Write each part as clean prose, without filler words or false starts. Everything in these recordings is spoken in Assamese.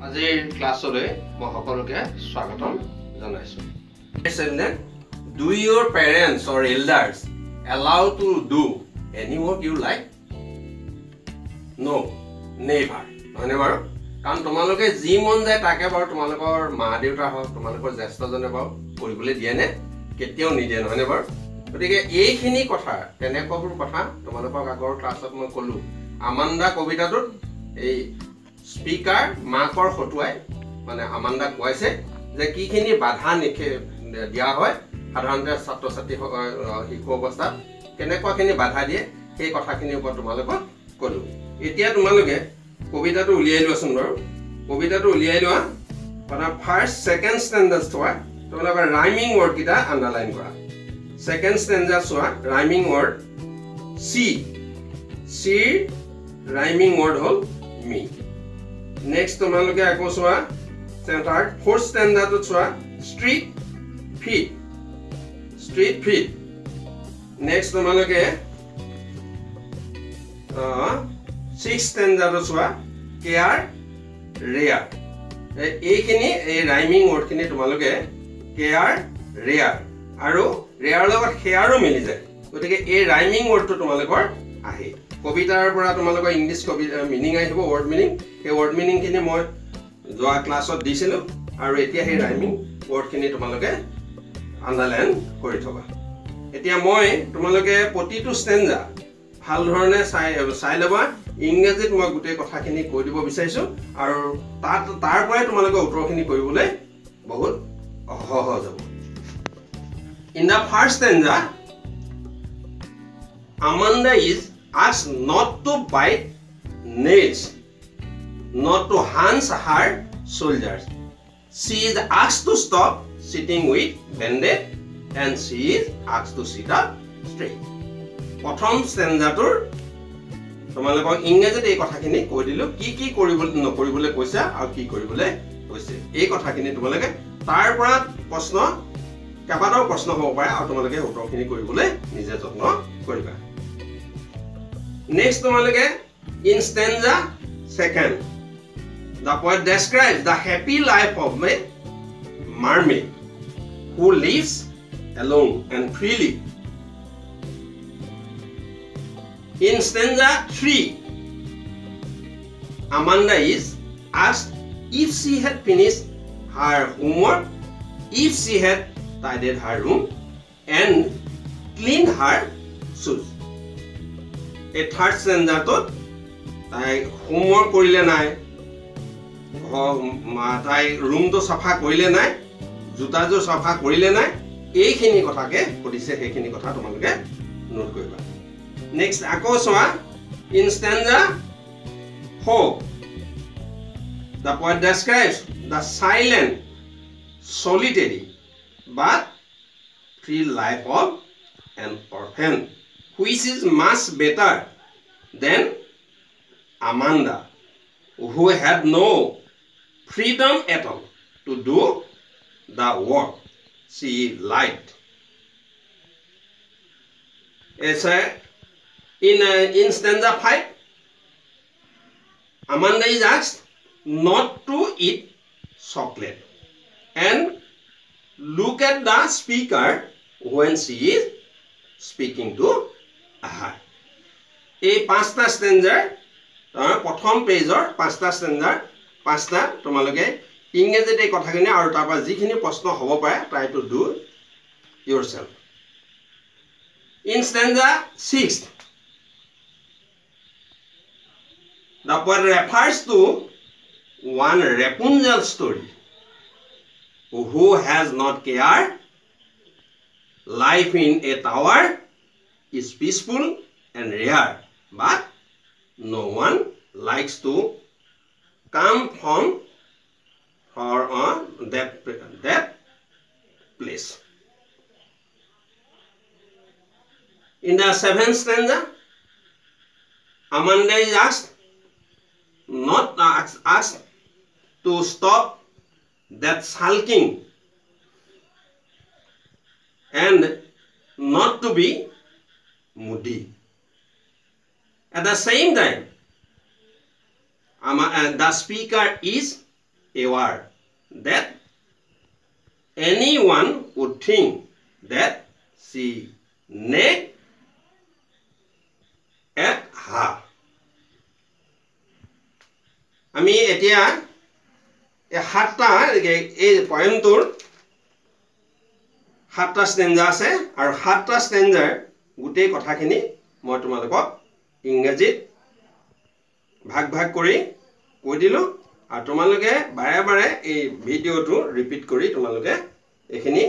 আজিৰ ক্লাছলৈ মই সকলোকে স্বাগতম জনাইছো। Do your parents or elders allow to do any work you like? No, never. হয়নে বাৰু? কাৰণ তোমালোকে যি মন যায় তাকে বাৰু তোমালোকৰ মা দেউতা হওক তোমালোকৰ জ্যেষ্ঠজনে বাৰু কৰিবলৈ দিয়ে নে? কেতিয়াও নিদিয়ে নহয়নে বাৰু? গতিকে এইখিনি কথা তেনেকুৱাবোৰ কথা তোমালোকক আগৰ ক্লাছত মই ক'লো। আমান্দা কবিতাটোত এই স্পিকাৰ মাকৰ হতুৱাই মানে আমান্দা কৈছে যে কিখিনি বাধা দিয়া হয় সাধাৰণতে ছাত্ৰ ছাত্ৰী শিশু অৱস্থাত কেনেকুৱাখিনি বাধা দিয়ে সেই কথাখিনিৰ ওপৰত তোমালোকক ক'লো। এতিয়া তোমালোকে কবিতাটো উলিয়াই লোৱাচোন বাৰু। কবিতাটো উলিয়াই লোৱা মানে ফাৰ্ষ্ট ছেকেণ্ড ষ্টেণ্ডাৰ্ড চোৱা তোমালোকৰ ৰাইমিং ৱৰ্ড কেইটা আণ্ডাৰলাইন কৰা। ছেকেণ্ড ষ্টেণ্ডাৰ্ড চোৱা ৰাইমিং ৱৰ্ড চিৰ ৰাইমিং ৱৰ্ড হ'ল মি। নেক্সট তোমালোকে আকৌ চোৱা থাৰ্ড ফ'ৰ্থ ষ্টেণ্ডাৰ্ডত চোৱা ষ্ট্ৰীট ফিট। নেক্সট তোমালোকে ছিক্স ষ্টেণ্ডাৰ্ডত চোৱা কেয়াৰ ৰেয়াৰ। এইখিনি এই ৰাইমিং ৱৰ্ডখিনি তোমালোকে কেয়াৰ ৰেয়াৰ আৰু ৰেয়াৰ লগত সেয়াৰো মিলি যায়। গতিকে এই ৰাইমিং ৱৰ্ডটো তোমালোকৰ আহে। কবিতাৰ পৰা তোমালোকৰ ইংলিছ কবিতা মিনিং আহিব ৱৰ্ড মিনিং। সেই ৱৰ্ড মিনিংখিনি মই যোৱা ক্লাছত দিছিলোঁ আৰু এতিয়া সেই ৰাইমিং ৱৰ্ডখিনি তোমালোকে আণ্ডাৰলাইন কৰি থবা। এতিয়া মই তোমালোকে প্ৰতিটো ষ্টেণ্ডা ভাল ধৰণে চাই ল'বা। ইংৰাজীত মই গোটেই কথাখিনি কৈ দিব বিচাৰিছোঁ আৰু তাৰ পৰাই তোমালোকে উত্তৰখিনি কৰিবলৈ বহুত সহজ হ'ব। In the first stanza Amanda is asked not to bite nails, not to hunch her shoulders. She is asked to stop sitting with bended and she is asked to sit up straight. প্ৰথম ষ্টেণ্ডাটোৰ তোমালোকক ইংৰাজীত এই কথাখিনি কৈ দিলোঁ কি নকৰিবলৈ কৈছে আৰু কি কৰিবলৈ কৈছে। এই কথাখিনি তোমালোকে তাৰ পৰা কেইবাটাও প্ৰশ্ন হ'ব পাৰে আৰু তোমালোকে উত্তৰখিনি কৰিবলৈ নিজে যত্ন কৰিবা। নেক্সট তোমালোকে in stanza second the poet describes the happy life of a mermaid who lives alone and freely. In stanza 3, Amanda is asked if she had finished her homework, if she had tidied her room and cleaned her shoes. A third stanza to tai homework korile nai, tai room to safa korile nai, juta jo safa korile nai, eikhini kotha ke kodise heikhini kotha tomaloke note koriba. Next, আকৌ চোৱা in stanza 4 the poet describes the silent, solitary but free life of an orphan which is much better than Amanda who had no freedom at all to do the work she liked. In stanza 5, Amanda is asked not to eat chocolate and look at the speaker when she is speaking to her. এই পাঁচটা ষ্টেণ্ডাৰ প্ৰথম পেজৰ পাঁচটা ষ্টেণ্ডাৰ পাঁচটা তোমালোকে ইংৰাজীত এই কথাখিনি আৰু তাৰ পৰা যিখিনি প্ৰশ্ন হ'ব পাৰে try to do yourself. In stanza 6, the poet refers to one Rapunzel story. Who has not care? Life in a tower is peaceful and rare, but no one likes to come from that place. In the seventh stanza, Amanda is asked to stop that sulking and not to be moody. At the same time, the speaker is aware that anyone would think that she nagged at her. আমি এতিয়া এই সাতটা এই পয়েমটোৰ সাতটা স্টেঞ্জা আছে আৰু সাতটা স্টেঞ্জাৰ গোটেই কথাখিনি মই তোমালোকক ইংৰাজীত ভাগ ভাগ কৰি কৈ দিলোঁ আৰু তোমালোকে বাৰে বাৰে এই ভিডিঅ'টো ৰিপিট কৰি তোমালোকে এইখিনি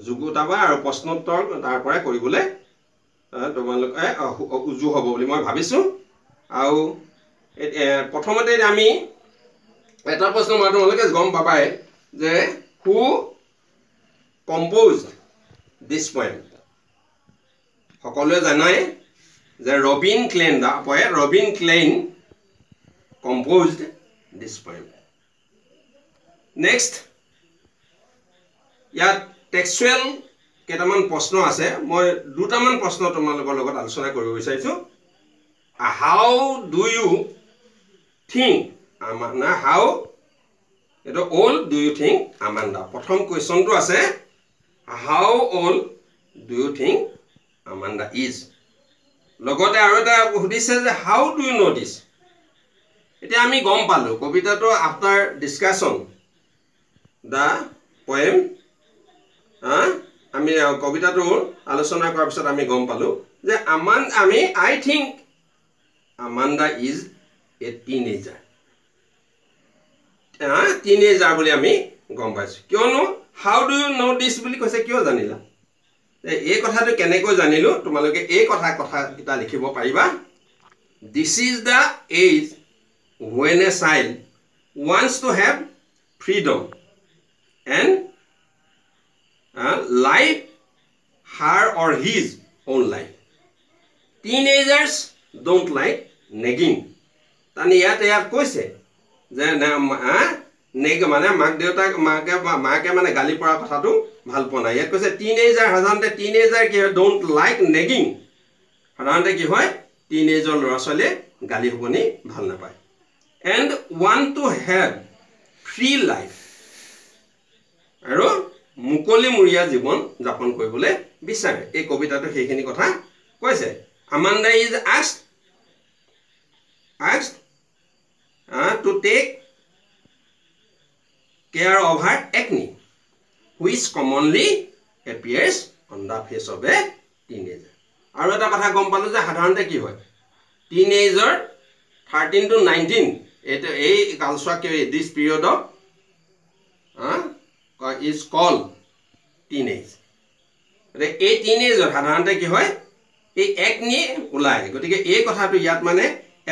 যুগুতাবা আৰু প্ৰশ্নোত্তৰ তাৰ পৰাই কৰিবলৈ তোমালোকে উজু হ'ব বুলি মই ভাবিছোঁ আৰু প্ৰথমতে আমি এটা প্ৰশ্ন মই তোমালোকে গম পাবাই যে হু composed this poem সকলোৱে জানাই যে Robin Klein the poet Robin Klein composed this poem. Next ইয়াত টেক্সচুৱেল কেইটামান প্ৰশ্ন আছে মই দুটামান প্ৰশ্ন তোমালোকৰ লগত আলোচনা কৰিব বিচাৰিছোঁ how do you think Amanda how এটা old do you think Amanda প্ৰথম কোৱেশ্চনটো আছে how old do you think Amanda is লগতে আৰু এটা সুধিছে যে how do you know this এতিয়া আমি গম পালো কবিতাটো after discussion the poem আমি কবিতাটো আলোচনা কৰাৰ পিছত আমি গম পালো যে I think Amanda is a teenager teenager বুলি আমি গম পাইছো কিয়নো how do you know this বুলি কৈছে কিয় জানিলা এই কথাটো কেনেকৈ জানিলো তোমালোকে এই কথা এটা লিখিব পাৰিবা this is the age when a child wants to have freedom and live her or his own life teenagers don't like nagging tani ইয়াত কৈছে যে নেগ মানে মাক দেউতাক মাকে মানে গালি পৰা কথাটো ভাল পোৱা নাই ইয়াত কৈছে টিনেজাৰ সাধাৰণতে টিনেজাৰ কি হয় ডোন্ট লাইক নেগিং সাধাৰণতে কি হয় টিনেজৰ ল'ৰা ছোৱালীয়ে গালি শুনি ভাল নাপায় and want to have free life আৰু মুকলিমূৰীয়া জীৱন যাপন কৰিবলৈ বিচাৰে এই কবিতাটো সেইখিনি কথা কৈছে Amanda is asked to take care of her acne which commonly appears on the face of a teenager আৰু এটা কথা গম পালো যে সাধাৰণতে কি হয় teenager 13 to 19 এটা এই কালচোৱা কি this period of is called teenage এই teenager সাধাৰণতে কি হয় এই acne ওলাই গতিকে এই কথাটো ইয়াত মানে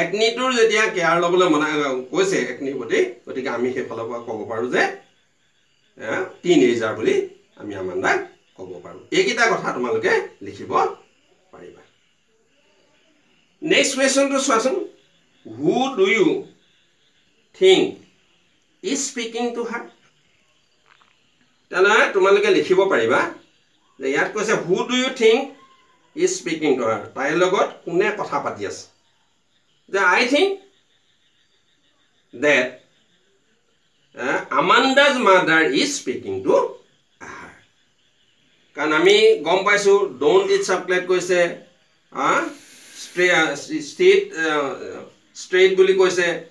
একনিটোৰ যেতিয়া কেয়াৰ লবলৈ মনা কৈছে একনি প্ৰতি গতিকে আমি সেই ফলৰ পৰা ক'ব পাৰো যে টিনেজাৰ বুলি আমি আমান্দাক ক'ব পাৰো এইকেইটা কথা তোমালোকে লিখিব পাৰিবা নেক্সট কোৱেশ্চনটো চোৱাচোন who do you think is speaking to her তেনে তোমালোকে লিখিব পাৰিবা যে ইয়াত কৈছে who do you think is speaking to her তাইৰ লগত কোনে কথা পাতি আছে I think that Amanda's mother is speaking to her. Kan ami gom paisu don't eat chocolate koise straight buli koise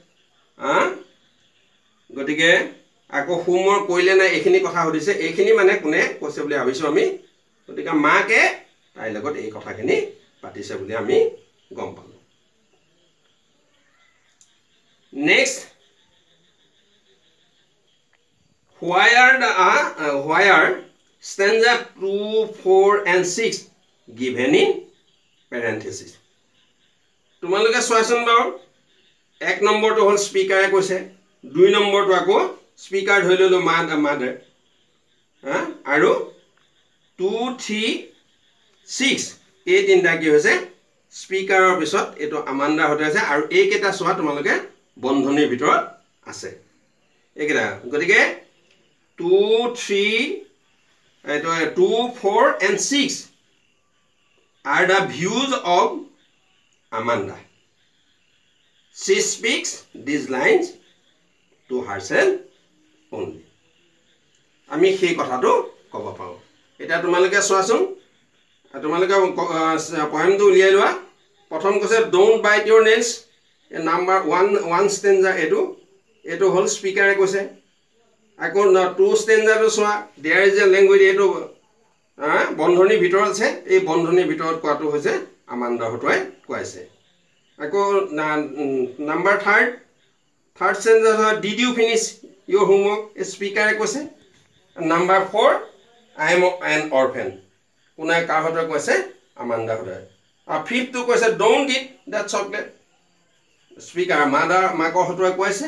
gotike ako homework koile na ekhini kotha hodise ekhini mane kune koise buli abisu ami gotike ma ke tai logot ei kotha khini patise buli ami gom palu next where stanza 2 4 and 6 given in parenthesis তোমালোকে সোয়াছন বাও এক নম্বৰটো হল স্পিকাৰে কৈছে দুই নম্বৰটো আকৌ স্পিকাৰ ধৰি ললো মাদাৰ আৰু 2 3 6 এই তিনটা কি হৈছে স্পিকাৰৰ পিছত এটো আমান্দা হতে আছে আৰু এই কেটা সোৱা তোমালোকে বন্ধনীৰ ভিতৰত আছে একেটা গতিকে 2 3 এটো 2 4 and 6 are the views of Amanda she speaks these lines to herself only. আমি সেই কথাটো ক'ব পাৰো এটা তোমালোকে চোৱাচোন তোমালোকে পয়েমটো উলিয়াই লোৱা প্ৰথম কৈছে don't bite your nails number 1 stanza এটো হল স্পিকাৰে কৈছে আকৌ 2 stanza টো চোৱা there is a language এটো বন্ধনীৰ ভিতৰত আছে এই বন্ধনীৰ ভিতৰত কোৱাটো হৈছে আমান্দা হতোই কোৱাইছে আকৌ number 3rd stanza did you finish your homework স্পিকাৰে কৈছে number 4 I am an orphan কোনে কাৰ হতোই কৈছে আমান্দা হতোই আৰু 5th টো কৈছে don't eat that chocolate speaker মাকৰ হতোই কৈছে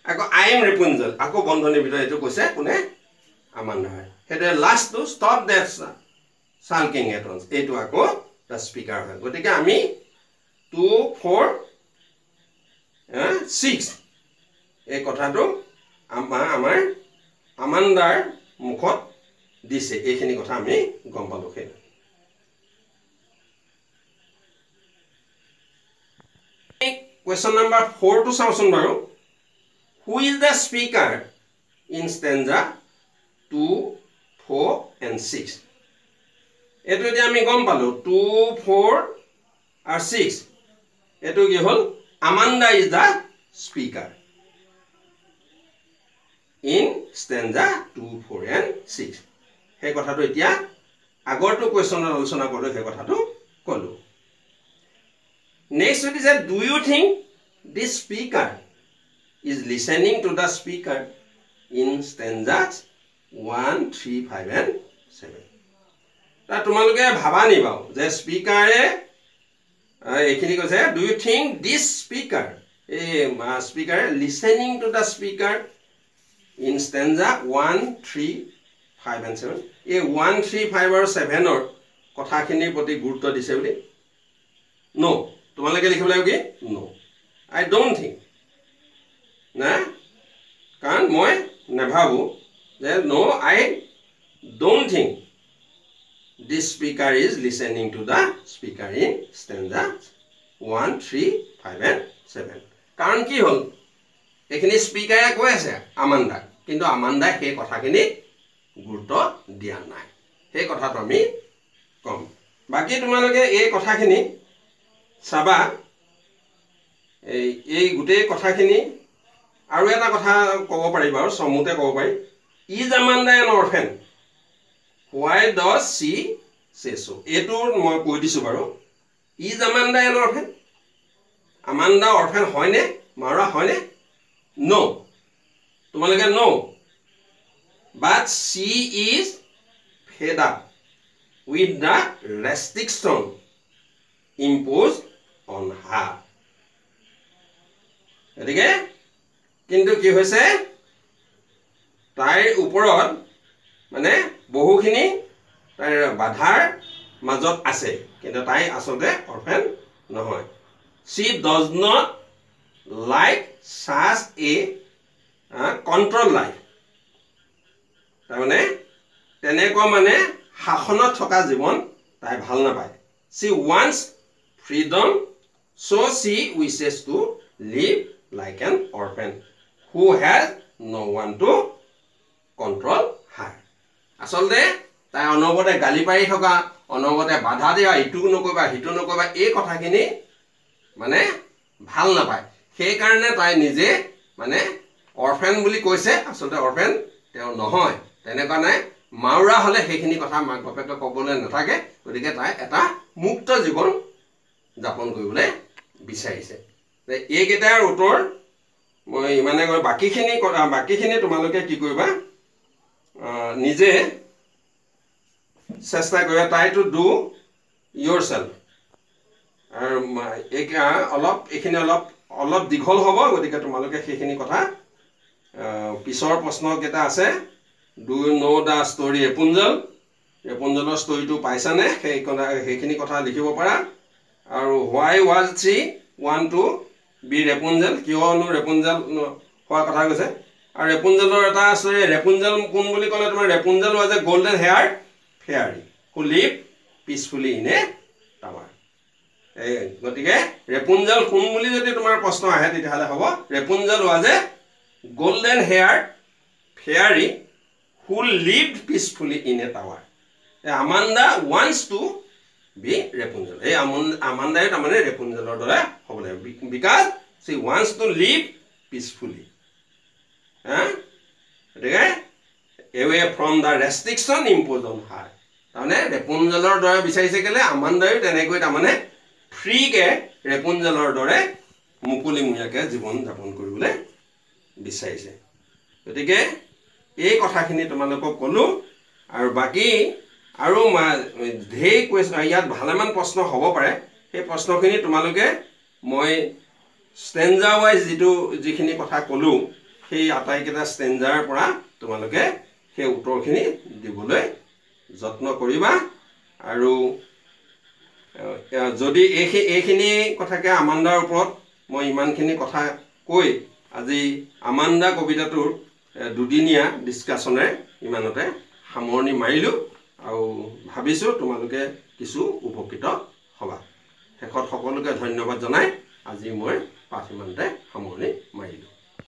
আকৌ I am Rapunzel আকৌ বন্ধনীৰ ভিতৰত এটো কৈছে কোনে আমান্দা হয় হেডে লাষ্ট টো stop that sulking at once এটো আকৌ the speaker হয় গতিকে আমি 2 4 6 এই কথাটো আমাৰ আমান্দাৰ মুখত দিছে এইখিনি কথা আমি গম পালো হে question number 4 to চাওচোন বাৰু who is the speaker in stanza 2 4 and 6 এটো যে আমি গম পালো 2 4 আর 6 এটো কি হল Amanda is the speaker in stanza 2 4 and 6 হে কথাটো এতিয়া আগৰটো কোৱেশ্চনৰ আলোচনা কৰিলো হে কথাটো কলো next is that do you think this speaker is listening to the speaker in stanzas 1 3 5 and 7 তা তোমালোকে ভাবা নিবাও যে স্পিকাৰে এখিনি কৈছে do you think this speaker speaker listening to the speaker in stanza 1 3 5 and 7 এই 1 3 5 আৰু 7 ৰ কথাখিনিৰ প্ৰতি গুৰুত্ব দিছে বুলি no তোমালোকে লিখিব লাগিব কি no I don't think না কাৰণ মই নেভাবো যে no I don't think this speaker is listening to the speaker in stanza 1 3 5 and 7 কাৰণ কি হল এখিনি স্পিকাৰে কৈ আছে আমান্দা কিন্তু আমান্দা সেই কথাখিনি গুৰুত্ব দিয়া নাই সেই কথাটো আমি কম বাকি তোমালোকে এই কথাখিনি চাবা এই গুটেই কথাখিনি আৰু এটা কথা ক'ব পাৰিবা আৰু সমুতে ক'ব পাৰি is Amanda an orphan why does she say so এটো মই কৈ দিছো বাৰু is Amanda an orphan Amanda orphan হয়নে মাৰা হয়নে no তোমালোকে no but she is fed up with the restriction imposed on her এদিকে কিন্তু কি হৈছে তাইৰ ওপৰত মানে বহুখিনি তাইৰ বাধাৰ মাজত আছে কিন্তু তাই আসলে অৰফেন নহয় she does not like such a control life তাৰমানে তেনেকুৱা মানে শাসনত থকা জীৱন তাই ভাল নাপায় she wants freedom so she wishes to live like an orphan who has no one to control her আসলে তাই অনবতে গালি পাৰি থকা অনবতে বাধা দিয়া ইটু নকবা হিটু নকবা এই কথাখিনি মানে ভাল নাপায় সেই কাৰণে তাই নিজে মানে অৰফেন বুলি কৈছে আসলে অৰফেন তেও নহয় তেনেকুৱা নাই মাউৰা হলে সেইখিনি কথা মাক বাপেকে ক'বলৈ নাথাকে গতিকে তাই এটা মুক্ত জীৱন যাপন কৰিবলৈ বিচাৰিছে এই কেইটাৰ উত্তৰ মই মানে বাকিখিনি তোমালোকে কি কৰিবা নিজে চেষ্টা কৰিবা try to do yourself আৰু অলপ এখিনি অলপ দীঘল হ'ব গতিকে তোমালোকে সেইখিনি কথা পিছৰ প্ৰশ্ন কেইটা আছে do you know the story Rapunzelৰ ষ্টৰীটো পাইছানে সেইখিনি কথা লিখিব পাৰা আৰু why was she want to be Rapunzel কিয়নো Rapunzel হোৱা কথা কৈছে আৰু Rapunzelৰ এটা আছে Rapunzel কোন বুলি ক'লে তোমাৰ Rapunzel was a golden haired fairy who lived peacefully in a tower গতিকে Rapunzel কোন বুলি যদি তোমাৰ প্ৰশ্ন আহে তেতিয়াহলে হ'ব Rapunzel was a golden haired fairy who lived peacefully in a tower. Amanda wants to be Rapunzel. Amanda is Rapunzel because she wants to live peacefully. Away from the restriction imposed on her. Rapunzel Amanda free Rapunzel মুকলি মুয়াকে জীবন যাপন কৰিবলৈ বিচাৰিছে গতিকে এই কথাখিনি তোমালোকক কলো আৰু বাকি আৰু ধেই কোৱেশ্চন ইয়াত ভালেমান প্ৰশ্ন হ'ব পাৰে সেই প্ৰশ্নখিনি তোমালোকে মই ষ্টেঞ্জা ওয়াইজ যিখিনি কথা কলো সেই আটাইকেইটা ষ্টেঞ্জাৰ পৰা তোমালোকে সেই উত্তৰখিনি দিবলৈ যত্ন কৰিবা আৰু যদি এইখিনি কথাকে আমান্দাৰ ওপৰত মই ইমানখিনি কথা কৈ আজি আমান্দা কবিতাটোৰ দুদিনীয়া ডিসকাশনে ইমানতে সামৰণি মাৰিলো আৰু ভাবিছো তোমালোকে কিছু উপকৃত হবা শেষত সকলোকে ধন্যবাদ জনাই আজি মই পাঠ ইমানতে সামৰণি মাৰিলো